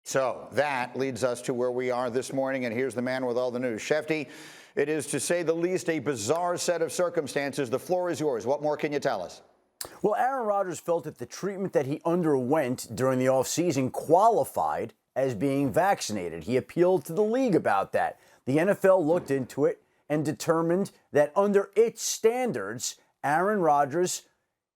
So that leads us to where we are this morning, and here's the man with all the news. Schefter, it is, to say the least, a bizarre set of circumstances. The floor is yours. What more can you tell us? Well, Aaron Rodgers felt that the treatment that he underwent during the offseason qualified as being vaccinated. He appealed to the league about that. The NFL looked into it and determined that under its standards, Aaron Rodgers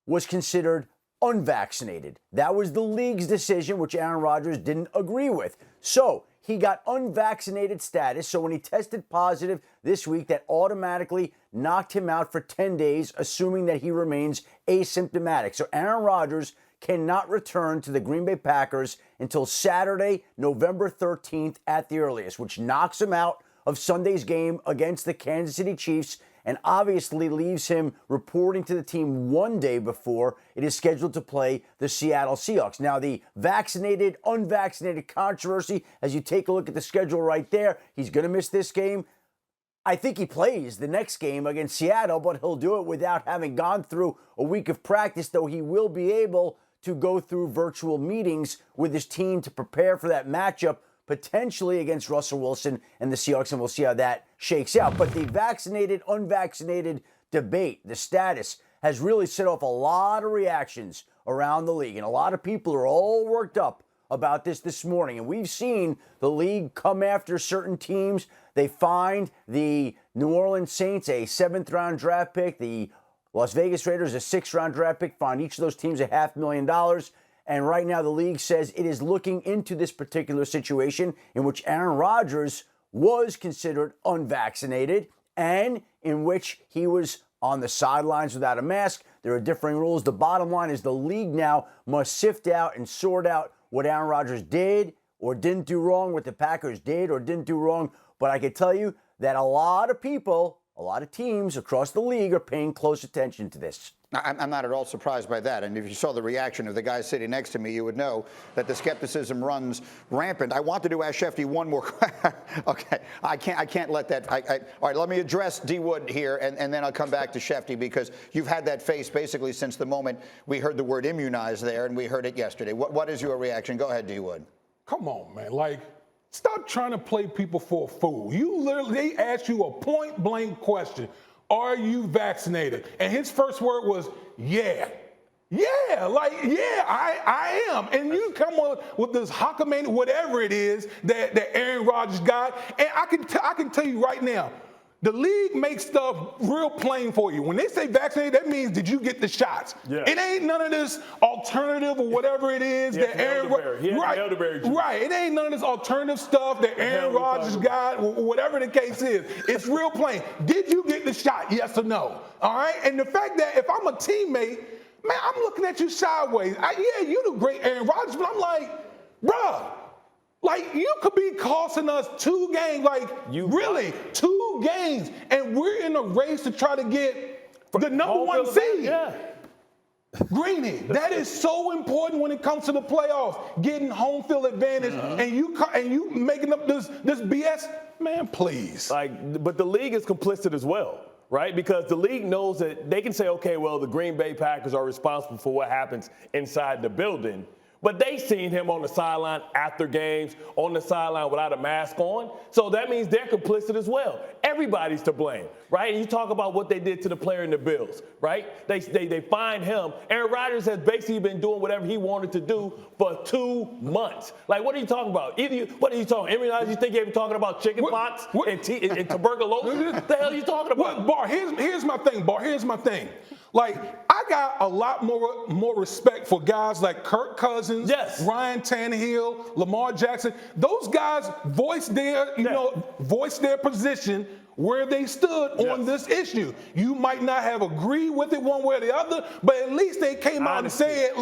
was considered unvaccinated. That was the league's decision, which Aaron Rodgers didn't agree with. So he got unvaccinated status. So when he tested positive this week, that automatically knocked him out for 10 days, assuming that he remains asymptomatic. So Aaron Rodgers cannot return to the Green Bay Packers until Saturday, November 13th at the earliest, which knocks him out of Sunday's game against the Kansas City Chiefs, and obviously leaves him reporting to the team one day before it is scheduled to play the Seattle Seahawks. Now, the vaccinated, unvaccinated controversy, as you take a look at the schedule right there, he's going to miss this game. I think he plays the next game against Seattle, but he'll do it without having gone through a week of practice, though he will be able to go through virtual meetings with his team to prepare for that matchup, potentially against Russell Wilson and the Seahawks, and we'll see how that shakes out. But the vaccinated, unvaccinated debate, the status, has really set off a lot of reactions around the league, and a lot of people are all worked up about this morning. And we've seen the league come after certain teams. They fined the New Orleans Saints a 7th-round draft pick, the Las Vegas Raiders a 6th-round draft pick, fined each of those teams $500,000. And right now the league says it is looking into this particular situation in which Aaron Rodgers was considered unvaccinated and in which he was on the sidelines without a mask. There are differing rules. The bottom line is the league now must sift out and sort out what Aaron Rodgers did or didn't do wrong, what the Packers did or didn't do wrong. But I can tell you that a lot of people, a lot of teams across the league are paying close attention to this. I'm not at all surprised by that. And if you saw the reaction of the guy sitting next to me, you would know that the skepticism runs rampant. I wanted to ask Schefter one more. Okay, I can't let that. All right, let me address D. Wood here, and then I'll come back to Schefter, because you've had that face basically since the moment we heard the word immunized there, and we heard it yesterday. What is your reaction? Go ahead, D. Wood. Come on, man. Stop trying to play people for a fool. They asked you a point-blank question. Are you vaccinated? And his first word was, yeah. Yeah, I am. And you come with this hockamania, whatever it is that Aaron Rodgers got. And I can tell you right now, the league makes stuff real plain for you. When they say vaccinated, that means did you get the shots? Yeah. It ain't none of this alternative or whatever it is that Aaron Rodgers. Right. It ain't none of this alternative stuff that Aaron Rodgers got, whatever the case is. It's real plain. Did you get the shot? Yes or no? All right. And the fact that if I'm a teammate, man, I'm looking at you sideways. Yeah, you the great Aaron Rodgers, but I'm like, bruh. You could be costing us 2 games, really 2 games, and we're in a race to try to get the number 1 seed. Yeah. Greeny, that is so important when it comes to the playoffs, getting home field advantage, and you making up this BS. Man, please. But the league is complicit as well, right? Because the league knows that they can say, okay, well, the Green Bay Packers are responsible for what happens inside the building. But they seen him on the sideline after games, on the sideline without a mask on. So that means they're complicit as well. Everybody's to blame, right? And you talk about what they did to the player in the Bills, right? They fined him. Aaron Rodgers has basically been doing whatever he wanted to do for 2 months. What are you taltalking about? What are you talking about? You think you're talking about chicken pox and tuberculosis? What the hell are you talking about? Bart, here's my thing, Bart. Here's my thing. I got a lot more respect for guys like Kirk Cousins, Ryan Tannehill, Lamar Jackson. Those guys voiced their position where they stood on this issue. You might not have agreed with it one way or the other, but at least they came out and said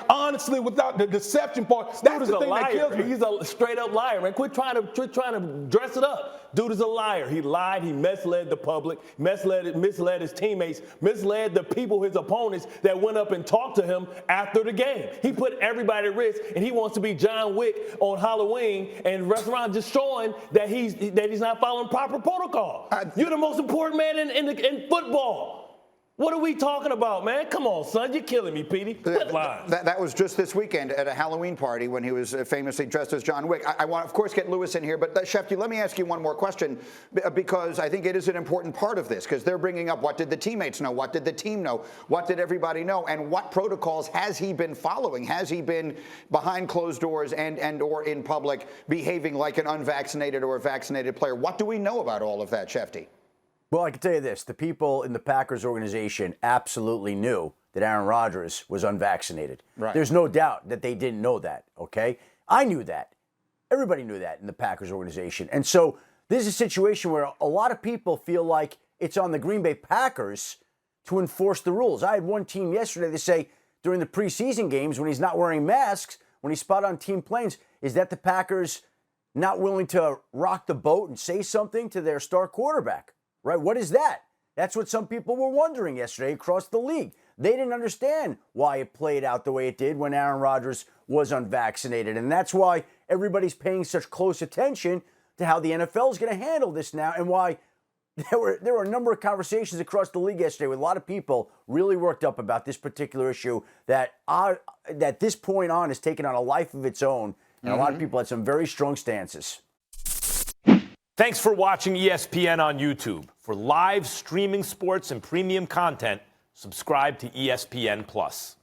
honestly, without the deception part. That's the thing that kills me. He's a straight up liar, man. Quit trying to dress it up. Dude is a liar. He lied. He misled the public, misled his teammates, misled the people, his opponents that went up and talked to him after the game. He put everybody at risk, and he wants to be John Wick on Halloween and run around just showing that he's not following proper protocol. You're the most important man in football. What are we talking about, man? Come on, son. You're killing me, Petey. Quit lying. That was just this weekend at a Halloween party when he was famously dressed as John Wick. I want, of course, get Lewis in here, but Schefter, let me ask you one more question because I think it is an important part of this because they're bringing up what did the teammates know, what did the team know, what did everybody know, and what protocols has he been following? Has he been behind closed doors and or in public behaving like an unvaccinated or a vaccinated player? What do we know about all of that, Schefter? Well, I can tell you this. The people in the Packers organization absolutely knew that Aaron Rodgers was unvaccinated. Right. There's no doubt that they didn't know that, okay? I knew that. Everybody knew that in the Packers organization. And so this is a situation where a lot of people feel like it's on the Green Bay Packers to enforce the rules. I had one team yesterday that say during the preseason games when he's not wearing masks, when he's spotted on team planes, is that the Packers not willing to rock the boat and say something to their star quarterback? Right? What is that? That's what some people were wondering yesterday across the league. They didn't understand why it played out the way it did when Aaron Rodgers was unvaccinated. And that's why everybody's paying such close attention to how the NFL is going to handle this now and why there were a number of conversations across the league yesterday with a lot of people really worked up about this particular issue that this point on has taken on a life of its own. And a lot of people had some very strong stances. Thanks for watching ESPN on YouTube. For live streaming sports and premium content, subscribe to ESPN+.